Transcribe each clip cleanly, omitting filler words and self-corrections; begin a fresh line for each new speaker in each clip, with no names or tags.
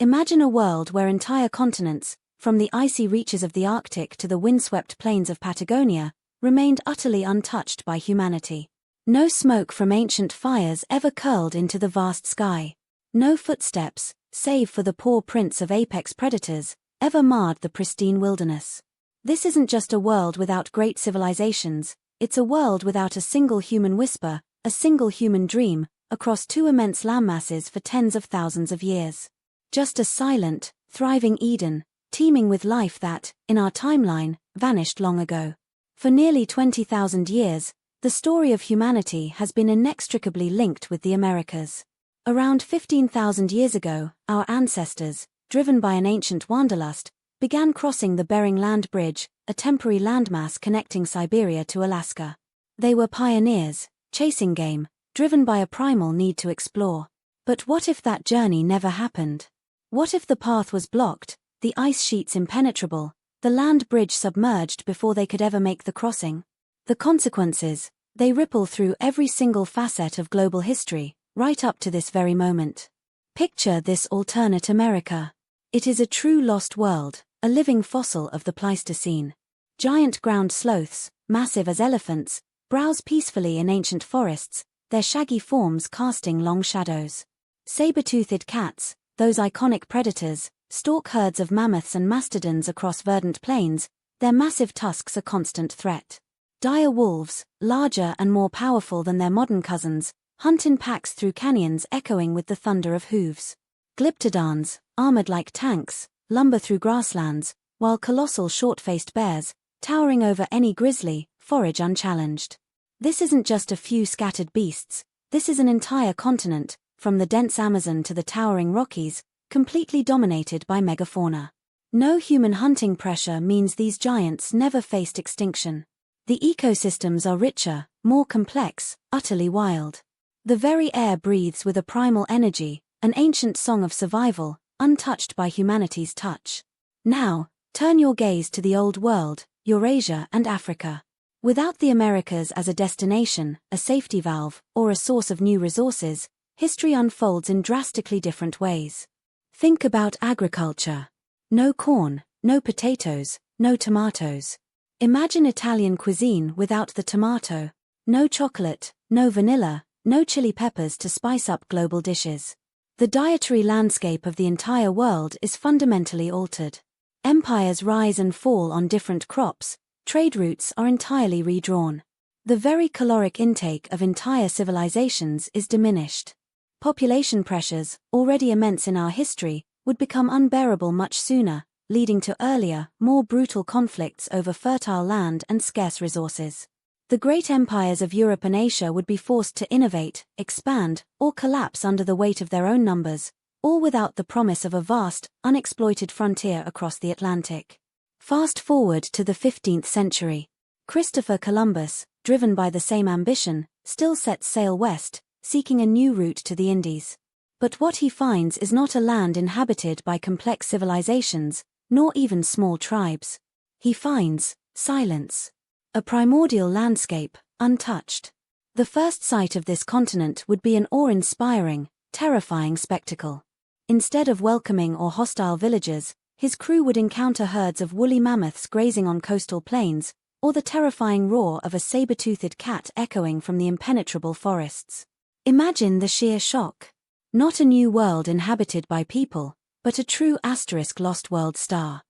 Imagine a world where entire continents, from the icy reaches of the Arctic to the windswept plains of Patagonia, remained utterly untouched by humanity. No smoke from ancient fires ever curled into the vast sky. No footsteps, save for the paw prints of apex predators, ever marred the pristine wilderness. This isn't just a world without great civilizations, it's a world without a single human whisper, a single human dream, across two immense landmasses for tens of thousands of years. Just a silent, thriving Eden, teeming with life that, in our timeline, vanished long ago. For nearly 20,000 years, the story of humanity has been inextricably linked with the Americas. Around 15,000 years ago, our ancestors, driven by an ancient wanderlust, began crossing the Bering Land Bridge, a temporary landmass connecting Siberia to Alaska. They were pioneers, chasing game, driven by a primal need to explore. But what if that journey never happened? What if the path was blocked, the ice sheets impenetrable, the land bridge submerged before they could ever make the crossing? The consequences, they ripple through every single facet of global history, right up to this very moment. Picture this alternate America. It is a true lost world, a living fossil of the Pleistocene. Giant ground sloths, massive as elephants, browse peacefully in ancient forests, their shaggy forms casting long shadows. Saber-toothed cats, those iconic predators, stalk herds of mammoths and mastodons across verdant plains, their massive tusks a constant threat. Dire wolves, larger and more powerful than their modern cousins, hunt in packs through canyons echoing with the thunder of hooves. Glyptodons, armored like tanks, lumber through grasslands, while colossal short-faced bears, towering over any grizzly, forage unchallenged. This isn't just a few scattered beasts, this is an entire continent, from the dense Amazon to the towering Rockies, completely dominated by megafauna. No human hunting pressure means these giants never faced extinction. The ecosystems are richer, more complex, utterly wild. The very air breathes with a primal energy, an ancient song of survival, untouched by humanity's touch. Now, turn your gaze to the Old World, Eurasia and Africa. Without the Americas as a destination, a safety valve, or a source of new resources, history unfolds in drastically different ways. Think about agriculture. No corn, no potatoes, no tomatoes. Imagine Italian cuisine without the tomato. No chocolate, no vanilla, no chili peppers to spice up global dishes. The dietary landscape of the entire world is fundamentally altered. Empires rise and fall on different crops, trade routes are entirely redrawn. The very caloric intake of entire civilizations is diminished. Population pressures, already immense in our history, would become unbearable much sooner, leading to earlier, more brutal conflicts over fertile land and scarce resources. The great empires of Europe and Asia would be forced to innovate, expand, or collapse under the weight of their own numbers, all without the promise of a vast, unexploited frontier across the Atlantic. Fast forward to the 15th century. Christopher Columbus, driven by the same ambition, still sets sail west, seeking a new route to the Indies. But what he finds is not a land inhabited by complex civilizations, nor even small tribes. He finds silence. A primordial landscape, untouched. The first sight of this continent would be an awe-inspiring, terrifying spectacle. Instead of welcoming or hostile villagers, his crew would encounter herds of woolly mammoths grazing on coastal plains, or the terrifying roar of a saber-toothed cat echoing from the impenetrable forests. Imagine the sheer shock. Not a new world inhabited by people, but a true lost world star.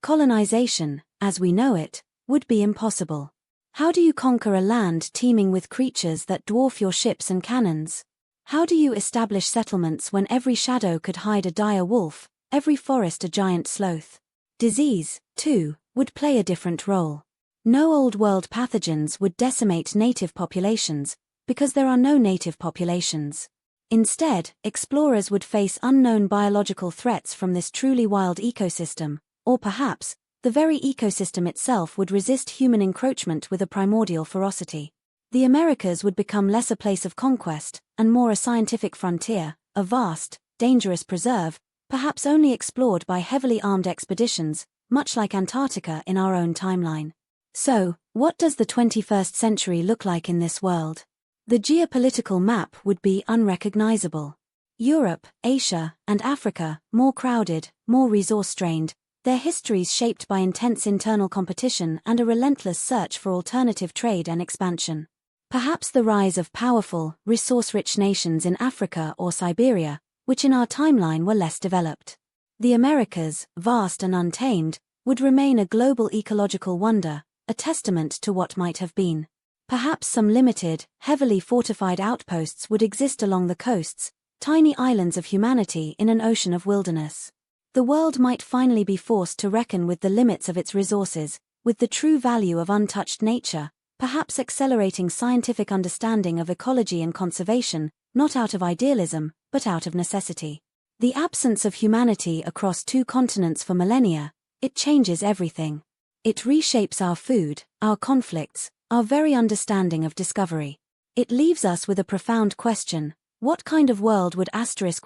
Colonization, as we know it, would be impossible. How do you conquer a land teeming with creatures that dwarf your ships and cannons? How do you establish settlements when every shadow could hide a dire wolf, every forest a giant sloth? Disease, too, would play a different role. No old-world pathogens would decimate native populations, because there are no native populations. Instead, explorers would face unknown biological threats from this truly wild ecosystem, or perhaps, the very ecosystem itself would resist human encroachment with a primordial ferocity. The Americas would become less a place of conquest, and more a scientific frontier, a vast, dangerous preserve, perhaps only explored by heavily armed expeditions, much like Antarctica in our own timeline. So, what does the 21st century look like in this world? The geopolitical map would be unrecognizable. Europe, Asia, and Africa, more crowded, more resource-strained, their histories shaped by intense internal competition and a relentless search for alternative trade and expansion. Perhaps the rise of powerful, resource-rich nations in Africa or Siberia, which in our timeline were less developed. The Americas, vast and untamed, would remain a global ecological wonder, a testament to what might have been. Perhaps some limited, heavily fortified outposts would exist along the coasts, tiny islands of humanity in an ocean of wilderness. The world might finally be forced to reckon with the limits of its resources, with the true value of untouched nature, perhaps accelerating scientific understanding of ecology and conservation, not out of idealism, but out of necessity. The absence of humanity across two continents for millennia, it changes everything. It reshapes our food, our conflicts, our very understanding of discovery. It leaves us with a profound question: what kind of world would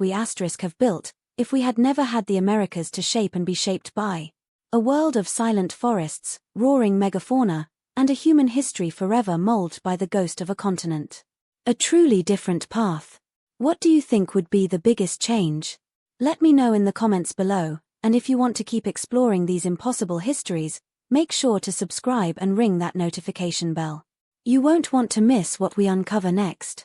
we have built if we had never had the Americas to shape and be shaped by? A world of silent forests, roaring megafauna, and a human history forever molded by the ghost of a continent. A truly different path. What do you think would be the biggest change? Let me know in the comments below, and if you want to keep exploring these impossible histories, make sure to subscribe and ring that notification bell. You won't want to miss what we uncover next.